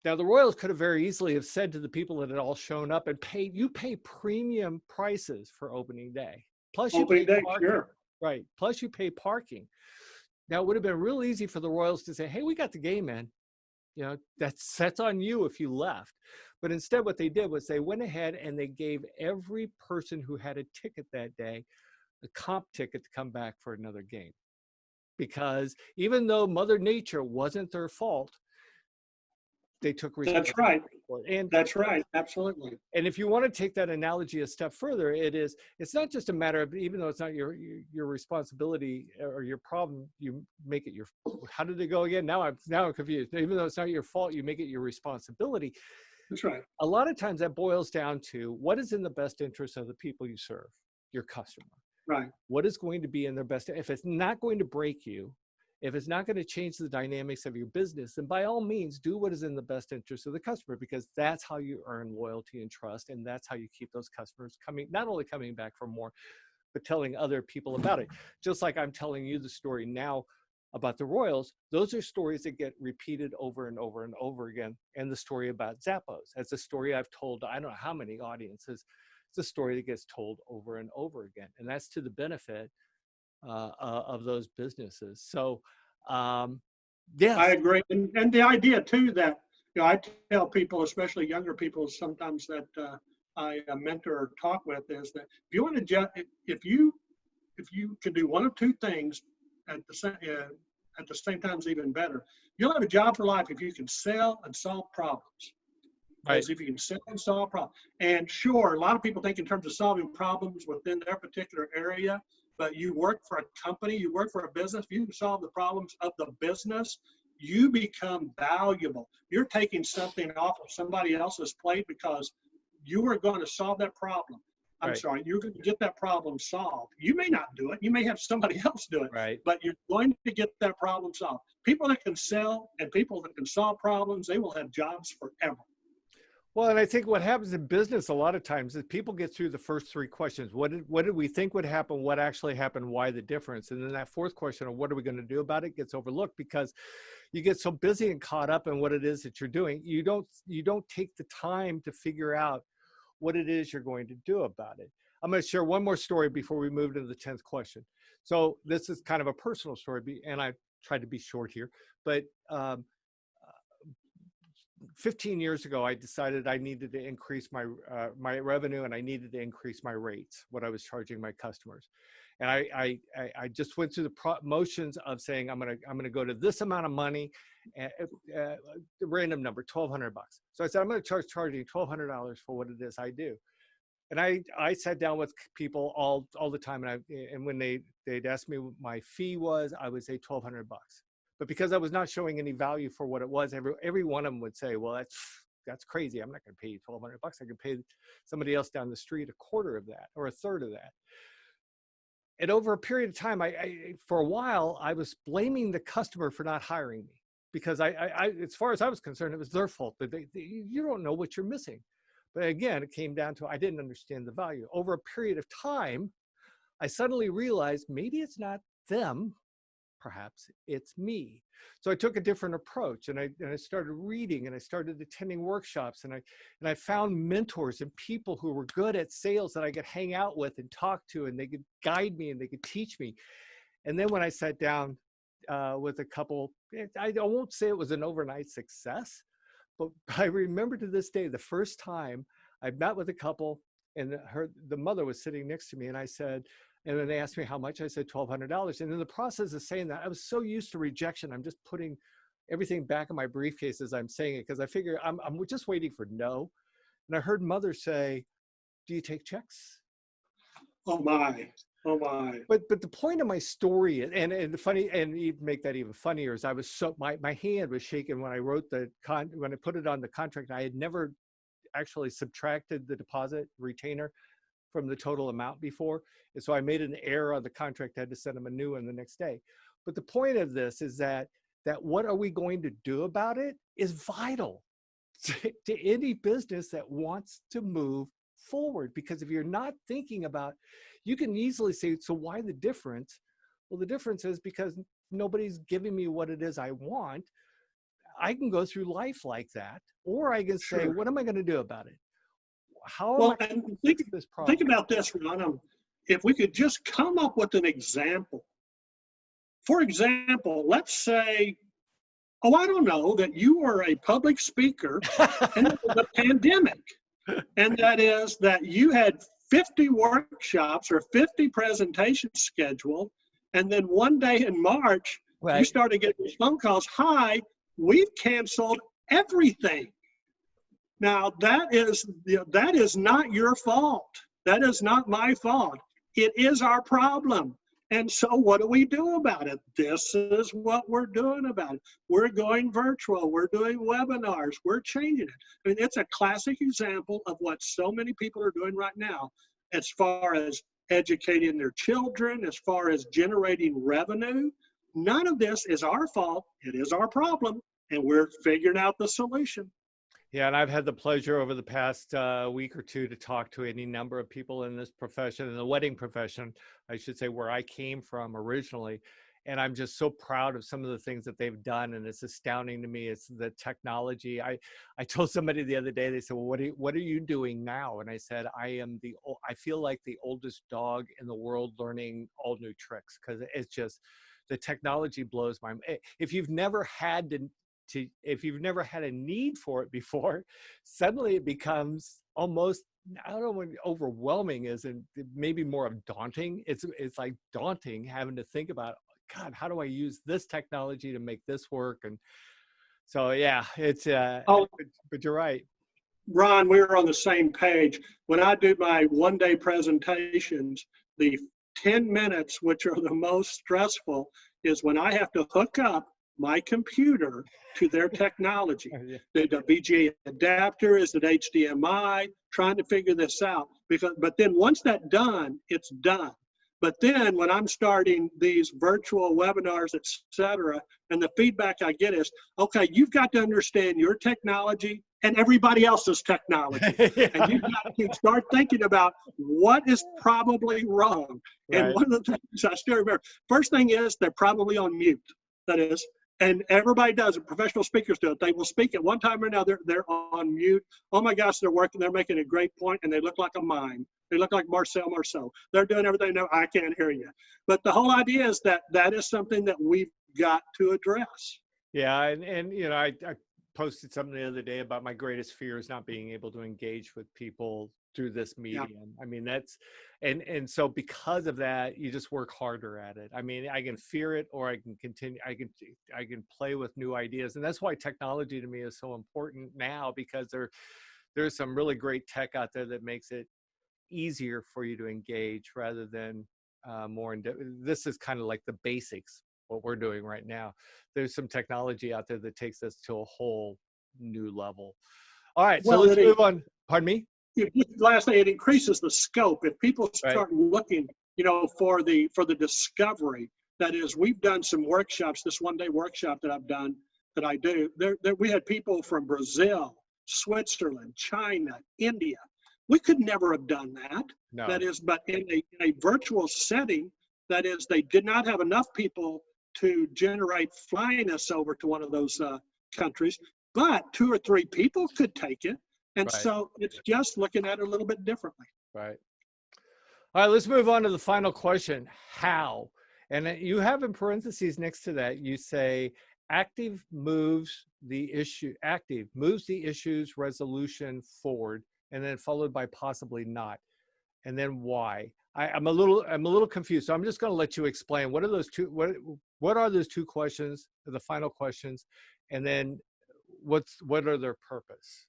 Now, the Royals could have very easily have said to the people that had all shown up and you pay premium prices for opening day. Plus you pay parking. Right. Plus you pay parking. Now, it would have been real easy for the Royals to say, hey, we got the game in. You know, that's on you if you left. But instead, what they did was they went ahead and they gave every person who had a ticket that day a comp ticket to come back for another game. Because even though Mother Nature wasn't their fault, they took responsibility. That's right. And that's right. Absolutely. And if you want to take that analogy a step further, it's not just a matter of, even though it's not your responsibility or your problem, you make it your, how did it go again? Now I'm confused. Even though it's not your fault, you make it your responsibility. That's right. A lot of times that boils down to what is in the best interest of the people you serve, your customer. Right. What is going to be in their best, if it's not going to break you, if it's not going to change the dynamics of your business, then by all means, do what is in the best interest of the customer, because that's how you earn loyalty and trust. And that's how you keep those customers not only coming back for more, but telling other people about it. Just like I'm telling you the story now about the Royals, those are stories that get repeated over and over and over again. And the story about Zappos, that's a story I've told, I don't know how many audiences. It's a story that gets told over and over again. And that's to the benefit of those businesses. So, yes. I agree. And the idea too that, you know, I tell people, especially younger people, sometimes that I mentor or talk with, is that if you want to, if you can do one of two things at the same time, is even better. You'll have a job for life if you can sell and solve problems. Because if you can sell and solve problems, and sure, a lot of people think in terms of solving problems within their particular area, but you work for a company, you work for a business, if you can solve the problems of the business, you become valuable. You're taking something off of somebody else's plate because you are going to solve that problem. I'm sorry, you're going to get that problem solved. You may not do it. You may have somebody else do it, but you're going to get that problem solved. People that can sell and people that can solve problems, they will have jobs forever. Well, and I think what happens in business a lot of times is people get through the first three questions. What did we think would happen? What actually happened? Why the difference? And then that fourth question of what are we going to do about it gets overlooked because you get so busy and caught up in what it is that you're doing. You don't take the time to figure out what it is you're going to do about it. I'm going to share one more story before we move to the 10th question. So this is kind of a personal story, and I tried to be short here, but 15 years ago, I decided I needed to increase my my revenue, and I needed to increase my rates, what I was charging my customers. And I just went through the motions of saying I'm gonna go to this amount of money, the random number, $1,200. So I said I'm gonna charging $1,200 for what it is I do. And I sat down with people all the time, and when they'd ask me what my fee was, I would say $1,200. But because I was not showing any value for what it was, every one of them would say, well, that's crazy. I'm not going to pay you $1,200. I can pay somebody else down the street a quarter of that or a third of that. And over a period of time, for a while, I was blaming the customer for not hiring me because as far as I was concerned, it was their fault. You don't know what you're missing. But again, it came down to I didn't understand the value. Over a period of time, I suddenly realized maybe it's not them. Perhaps it's me. So I took a different approach, and I started reading, and I started attending workshops, and I found mentors and people who were good at sales that I could hang out with and talk to, and they could guide me and they could teach me. And then when I sat down with a couple, I won't say it was an overnight success, but I remember to this day the first time I met with a couple, and the mother was sitting next to me, and I said, and then they asked me how much. I said $1,200. And in the process of saying that, I was so used to rejection. I'm just putting everything back in my briefcase as I'm saying it because I figure I'm just waiting for no. And I heard mother say, "Do you take checks?" Oh my, oh my. But the point of my story, and the funny, and you make that even funnier, is I was so my hand was shaking when I wrote when I put it on the contract. I had never actually subtracted the deposit retainer from the total amount before. And so I made an error on the contract. I had to send them a new one the next day. But the point of this is that what are we going to do about it is vital to any business that wants to move forward. Because if you're not thinking about, you can easily say, so why the difference? Well, the difference is because nobody's giving me what it is I want. I can go through life like that, or I can say, what am I going to do about it? How am I going to fix this problem? Think about this, Ron. If we could just come up with an example. For example, let's say, I don't know, that you are a public speaker and it was a pandemic. And that is that you had 50 workshops or 50 presentations scheduled. And then one day in March, you started getting these phone calls. Hi, we've canceled everything. Now, that is not your fault. That is not my fault. It is our problem. And so what do we do about it? This is what we're doing about it. We're going virtual. We're doing webinars. We're changing it. I mean, it's a classic example of what so many people are doing right now as far as educating their children, as far as generating revenue. None of this is our fault. It is our problem. And we're figuring out the solution. Yeah, and I've had the pleasure over the past week or two to talk to any number of people in this profession, in the wedding profession, I should say, where I came from originally. And I'm just so proud of some of the things that they've done. And it's astounding to me. It's the technology. I told somebody the other day, they said, well, what are you doing now? And I said, I feel like the oldest dog in the world learning all new tricks, because it's just, the technology blows my mind. If you've never had if you've never had a need for it before, suddenly it becomes almost, I don't know what overwhelming is, and maybe more of daunting. It's like daunting having to think about, God, how do I use this technology to make this work? And so, yeah, it's, but you're right. Ron, we're on the same page. When I do my one-day presentations, the 10 minutes, which are the most stressful, is when I have to hook up my computer to their technology. The VGA adapter, is it HDMI, trying to figure this out. But then once that's done, it's done. But then when I'm starting these virtual webinars, et cetera, and the feedback I get is, okay, you've got to understand your technology and everybody else's technology. Yeah. And you've got to start thinking about what is probably wrong. And Right. one of the things I still remember, first thing is they're probably on mute. That is, and everybody does it. Professional speakers do it. They will speak at one time or another. They're on mute. Oh my gosh, they're working. They're making a great point, and they look like a mime. They look like Marcel. They're doing everything. No, I can't hear you. But the whole idea is that that is something that we've got to address. Yeah, and you know, I posted something the other day about my greatest fear is not being able to engage with people through this medium. Yeah. I mean, that's and so because of that, you just work harder at it. I mean, I can fear it, or I can continue. I can play with new ideas, and that's why technology to me is so important now, because there's some really great tech out there that makes it easier for you to engage rather than more in depth. This is kind of like the basics, what we're doing right now. There's some technology out there that takes us to a whole new level. All right, so let's move on. Pardon me? Lastly, it increases the scope. If people start looking, you know, for the discovery, that is, we've done some workshops, this one-day workshop that I've done, that I do, there we had people from Brazil, Switzerland, China, India. We could never have done that. No. That is, but in a virtual setting, that is, they did not have enough people to generate flying us over to one of those countries, but 2 or 3 people could take it. And so it's just looking at it a little bit differently. Right. All right, let's move on to the final question. How? And you have in parentheses next to that, you say active moves the issue's resolution forward, and then followed by possibly not. And then why? I'm a little confused. So I'm just going to let you explain what are those two, what are those 2 questions, the final questions, and then what are their purpose?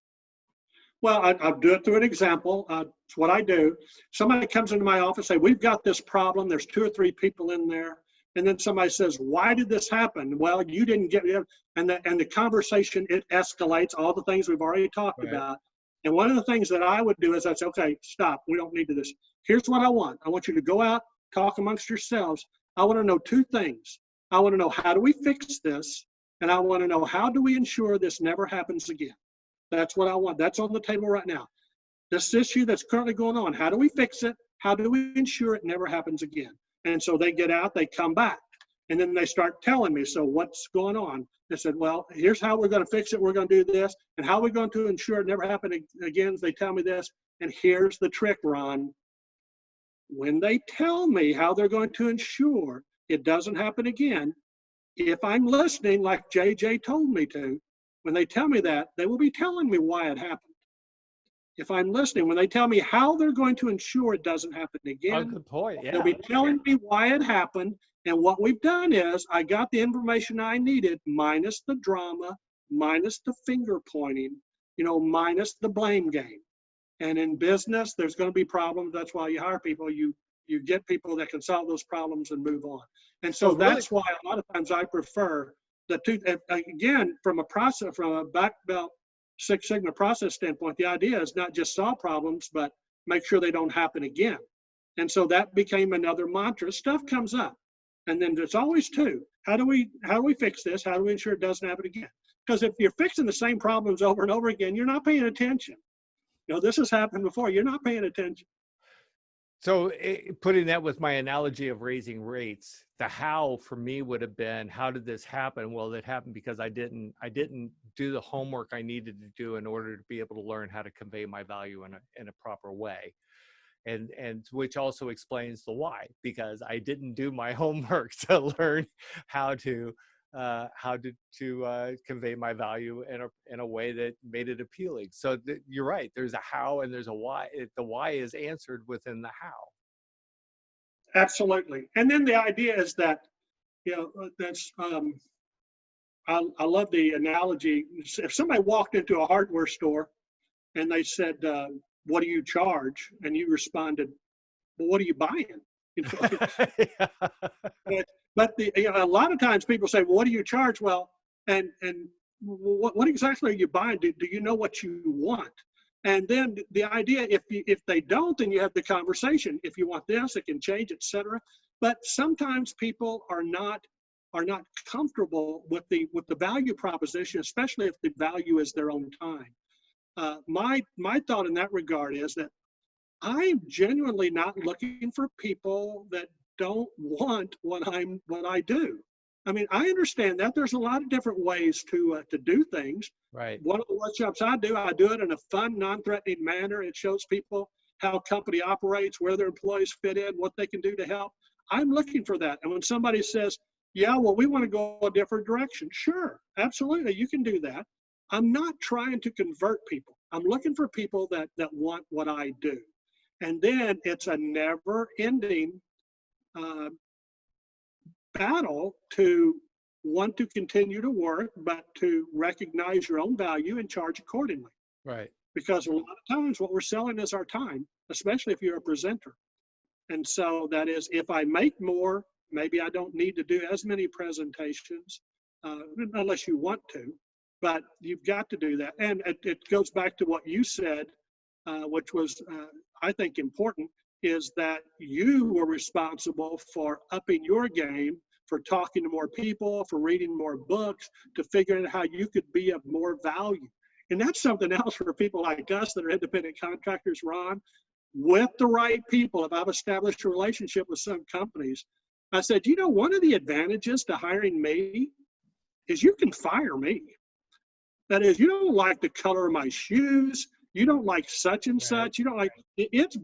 Well, I'll do it through an example. It's what I do. Somebody comes into my office, say, we've got this problem. There's 2 or 3 people in there. And then somebody says, why did this happen? Well, you didn't get it. And the conversation, it escalates all the things we've already talked about. And one of the things that I would do is I'd say, okay, stop. We don't need to do this. Here's what I want. I want you to go out, talk amongst yourselves. I want to know 2 things. I want to know, how do we fix this? And I want to know, how do we ensure this never happens again? That's what I want. That's on the table right now. This issue that's currently going on, how do we fix it? How do we ensure it never happens again? And so they get out, they come back, and then they start telling me, so what's going on? They said, well, here's how we're going to fix it. We're going to do this. And how are we going to ensure it never happens again? They tell me this. And here's the trick, Ron. When they tell me how they're going to ensure it doesn't happen again, if I'm listening like JJ told me to, when they tell me that, they will be telling me why it happened. If I'm listening, when they tell me how they're going to ensure it doesn't happen again, good point. Yeah. They'll be telling me why it happened. And what we've done is I got the information I needed, minus the drama, minus the finger pointing, you know, minus the blame game. And in business, there's going to be problems. That's why you hire people. You get people that can solve those problems and move on. And so that's why a lot of times I prefer the 2, again, from a black belt Six Sigma process standpoint, the idea is not just solve problems, but make sure they don't happen again. And so that became another mantra. Stuff comes up. And then there's always 2. How do we fix this? How do we ensure it doesn't happen again? Because if you're fixing the same problems over and over again, you're not paying attention. You know, this has happened before. You're not paying attention. So putting that with my analogy of raising rates, the how for me would have been, how did this happen? Well, it happened because I didn't do the homework I needed to do in order to be able to learn how to convey my value in a proper way. And which also explains the why, because I didn't do my homework to learn how to convey my value in a way that made it appealing. So you're right. There's a how and there's a why. The why is answered within the how. Absolutely. And then the idea is that, you know, that's I love the analogy. If somebody walked into a hardware store and they said, "What do you charge?" and you responded, "Well, what are you buying?" You know, But a lot of times people say, well, what do you charge? Well, and what exactly are you buying? Do you know what you want? And then the idea, if they don't, then you have the conversation. If you want this, it can change, etc. But sometimes people are not comfortable with the value proposition, especially if the value is their own time. My thought in that regard is that I'm genuinely not looking for people that don't want what I do. I mean, I understand that there's a lot of different ways to do things. Right. One of the workshops I do it in a fun, non-threatening manner. It shows people how a company operates, where their employees fit in, what they can do to help. I'm looking for that. And when somebody says, yeah, well, we want to go a different direction. Sure, absolutely, you can do that. I'm not trying to convert people. I'm looking for people that want what I do. And then it's a never-ending battle to want to continue to work, but to recognize your own value and charge accordingly. Right. Because a lot of times what we're selling is our time, especially if you're a presenter. And so that is, if I make more, maybe I don't need to do as many presentations, unless you want to, but you've got to do that. And it goes back to what you said, which was, I think, important, is that you were responsible for upping your game, for talking to more people, for reading more books, to figuring out how you could be of more value. And that's something else for people like us that are independent contractors, Ron. With the right people, if I've established a relationship with some companies, I said, you know, one of the advantages to hiring me is you can fire me. That is, you don't like the color of my shoes, you don't like such and such, you don't like, it's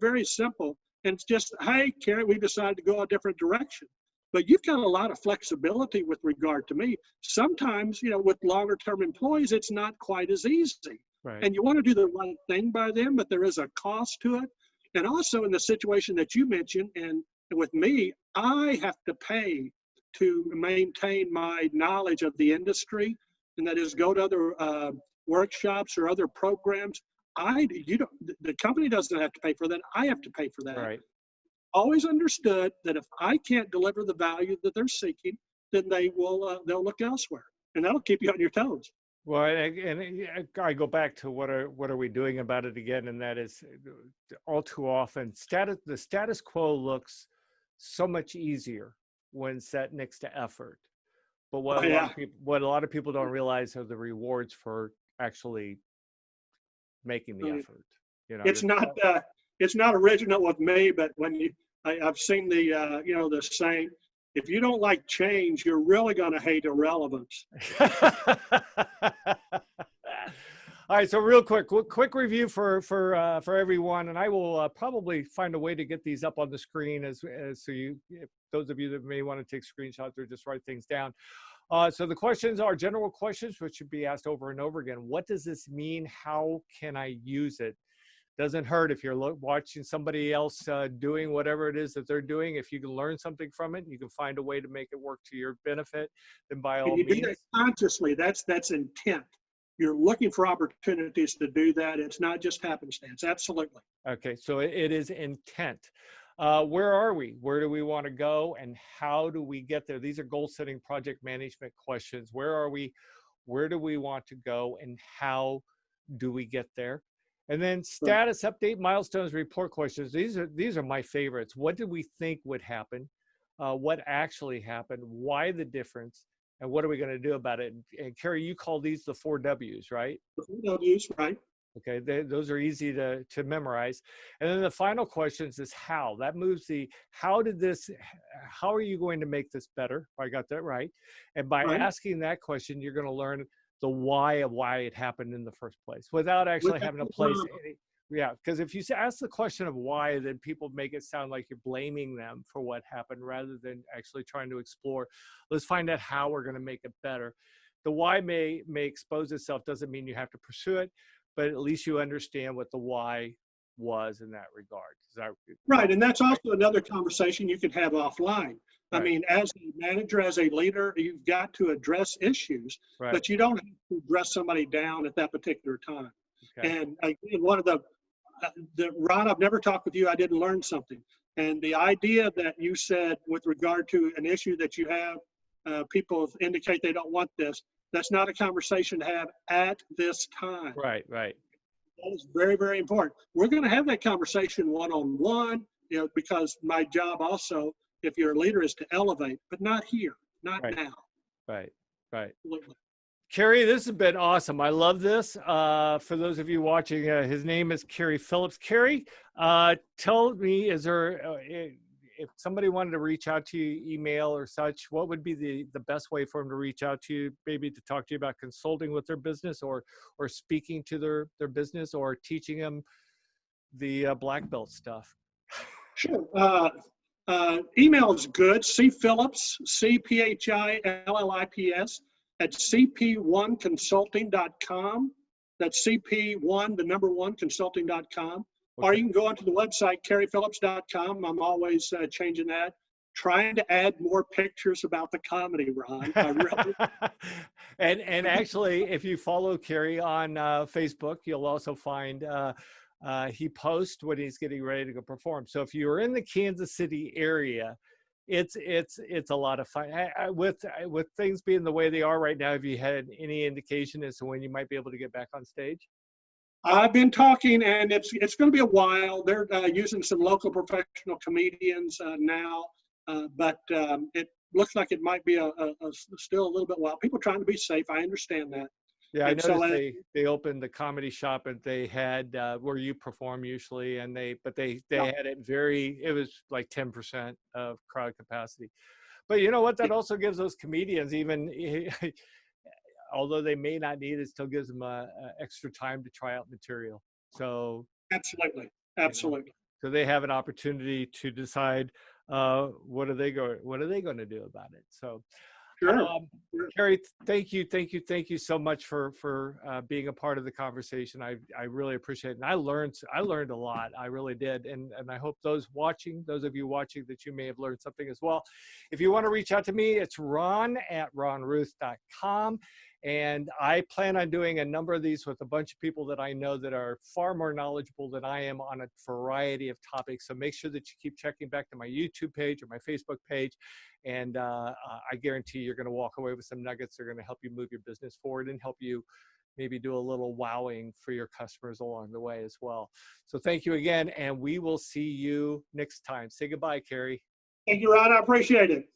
very simple. And it's just, hey, Cary, we decided to go a different direction. But you've got a lot of flexibility with regard to me. Sometimes, you know, with longer term employees, it's not quite as easy. Right. And you want to do the right thing by them, but there is a cost to it. And also in the situation that you mentioned, and with me, I have to pay to maintain my knowledge of the industry, and that is go to other workshops or other programs. The company doesn't have to pay for that. I have to pay for that. Right. Always understood that if I can't deliver the value that they're seeking, then they'll look elsewhere, and that'll keep you on your toes. Well, and I go back to what are we doing about it again, and that is all too often the status quo looks so much easier when set next to effort. But what a lot of people don't realize are the rewards for actually making the effort. You know, it's not original with me, but when I've seen the saying, if you don't like change, you're really going to hate irrelevance. All right, so real quick review for everyone, and I will probably find a way to get these up on the screen as so you, those of you that may want to take screenshots or just write things down. So the questions are general questions, which should be asked over and over again. What does this mean? How can I use it? Doesn't hurt if you're watching somebody else doing whatever it is that they're doing. If you can learn something from it, you can find a way to make it work to your benefit, then by all means. You do that consciously. That's intent. You're looking for opportunities to do that. It's not just happenstance. Absolutely. Okay, so it is intent. Where are we? Where do we want to go? And how do we get there? These are goal-setting project management questions. Where are we? Where do we want to go? And how do we get there? And then status update, milestones, report questions. These are my favorites. What did we think would happen? What actually happened? Why the difference? And what are we going to do about it? And Cary, you call these the 4 W's, right? The 4 W's, right. Okay, those are easy to memorize. And then the final questions is how. That moves the how are you going to make this better? If I got that right. And by asking that question, you're going to learn the why of why it happened in the first place without actually having to place any. Yeah, because if you ask the question of why, then people make it sound like you're blaming them for what happened rather than actually trying to explore. Let's find out how we're going to make it better. The why may expose itself, doesn't mean you have to pursue it, but at least you understand what the why was in that regard. Right, and that's also another conversation you can have offline. Right. I mean, as a manager, as a leader, you've got to address issues, but you don't have to address somebody down at that particular time. Okay. And again, one of the Ron, I've never talked with you, I didn't learn something. And the idea that you said with regard to an issue that you have, people indicate they don't want this, that's not a conversation to have at this time. Right. That is very, very important. We're going to have that conversation one-on-one, because my job also, if you're a leader, is to elevate, but not here, not now. Right. Absolutely. Cary, this has been awesome. I love this. For those of you watching, his name is Cary Phillips. Cary, tell me, is there, if somebody wanted to reach out to you, email or such, what would be the best way for them to reach out to you, maybe to talk to you about consulting with their business or speaking to their business or teaching them the black belt stuff? Sure. Email is good. C Phillips, CPHILLIPS at cp1consulting.com. That's CP1, the number one, consulting.com. Okay. Or you can go onto the website, caryphillips.com. I'm always changing that. Trying to add more pictures about the comedy, Ron. I really. and actually, if you follow Cary on Facebook, you'll also find he posts when he's getting ready to go perform. So if you're in the Kansas City area, it's a lot of fun. With things being the way they are right now, have you had any indication as to when you might be able to get back on stage? I've been talking, and it's going to be a while. They're using some local professional comedians now, but it looks like it might be still a little bit while. People trying to be safe. I understand that. Yeah, I And noticed so, they opened the comedy shop and they had where you perform usually, and they yeah. had it it was like 10% of crowd capacity. But you know what? That also gives those comedians, even although they may not need it, still gives them extra time to try out material. So Absolutely, you know, absolutely. so they have an opportunity to decide what are they going to do about it. So Sure. Sure. Cary, thank you so much for being a part of the conversation. I really appreciate it, and I learned a lot. I really did, and I hope those of you watching, that you may have learned something as well. If you want to reach out to me, it's ron@ronruth.com. And I plan on doing a number of these with a bunch of people that I know that are far more knowledgeable than I am on a variety of topics. So make sure that you keep checking back to my YouTube page or my Facebook page. And I guarantee you're going to walk away with some nuggets that are going to help you move your business forward and help you maybe do a little wowing for your customers along the way as well. So thank you again, and we will see you next time. Say goodbye, Cary. Thank you, Ron. I appreciate it.